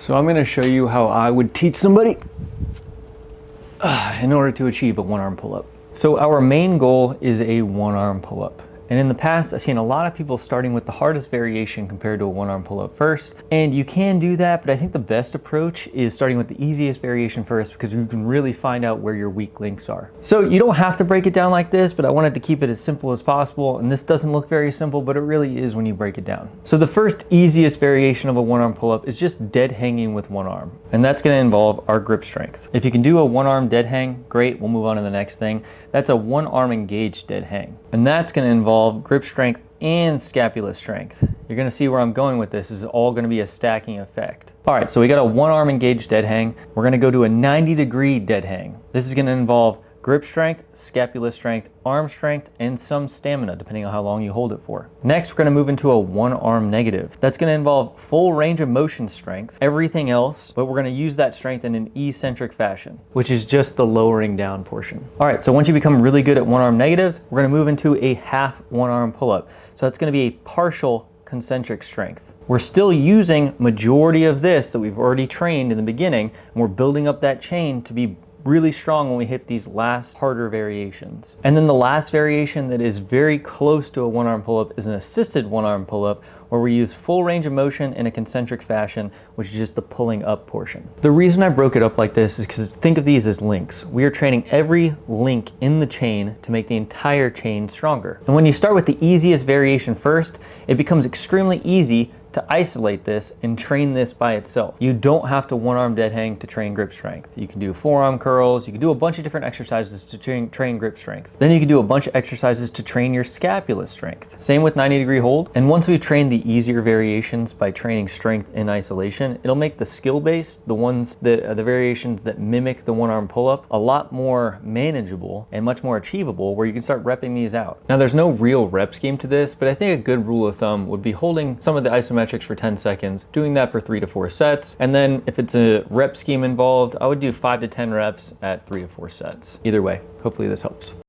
So I'm going to show you how I would teach somebody in order to achieve a one-arm pull-up. So our main goal is a one-arm pull-up. And in the past, I've seen a lot of people starting with the hardest variation compared to a one-arm pull-up first. And you can do that, but I think the best approach is starting with the easiest variation first, because you can really find out where your weak links are. So you don't have to break it down like this, but I wanted to keep it as simple as possible. And this doesn't look very simple, but it really is when you break it down. So the first easiest variation of a one-arm pull-up is just dead hanging with one arm. And that's going to involve our grip strength. If you can do a one-arm dead hang, great, we'll move on to the next thing. That's a one-arm engaged dead hang. And that's going to involve grip strength and scapula strength. You're going to see where I'm going with this. This is all going to be a stacking effect. All right, so we got a one-arm engaged dead hang. We're going to go to a 90-degree dead hang. This is going to involve grip strength, scapula strength, arm strength, and some stamina, depending on how long you hold it for. Next, we're going to move into a one-arm negative. That's going to involve full range of motion strength, everything else, but we're going to use that strength in an eccentric fashion, which is just the lowering down portion. All right, so once you become really good at one-arm negatives, we're going to move into a half one-arm pull-up. So that's going to be a partial concentric strength. We're still using majority of this that we've already trained in the beginning, and we're building up that chain to be really strong when we hit these last harder variations. And then the last variation that is very close to a one-arm pull-up is an assisted one-arm pull-up, where we use full range of motion in a concentric fashion, which is just the pulling up portion. The reason I broke it up like this is because think of these as links. We are training every link in the chain to make the entire chain stronger. And when you start with the easiest variation first, it becomes extremely easy to isolate this and train this by itself. You don't have to one-arm dead hang to train grip strength. You can do forearm curls, you can do a bunch of different exercises to train grip strength. Then you can do a bunch of exercises to train your scapula strength. Same with 90-degree hold. And once we've trained the easier variations by training strength in isolation, it'll make the skill-based, the ones that the variations that mimic the one-arm pull-up, a lot more manageable and much more achievable, where you can start repping these out. Now, there's no real rep scheme to this, but I think a good rule of thumb would be holding some of the isometrics for 10 seconds, doing that for 3 to 4 sets. And then if it's a rep scheme involved, I would do 5 to 10 reps at 3 to 4 sets. Either way, hopefully this helps.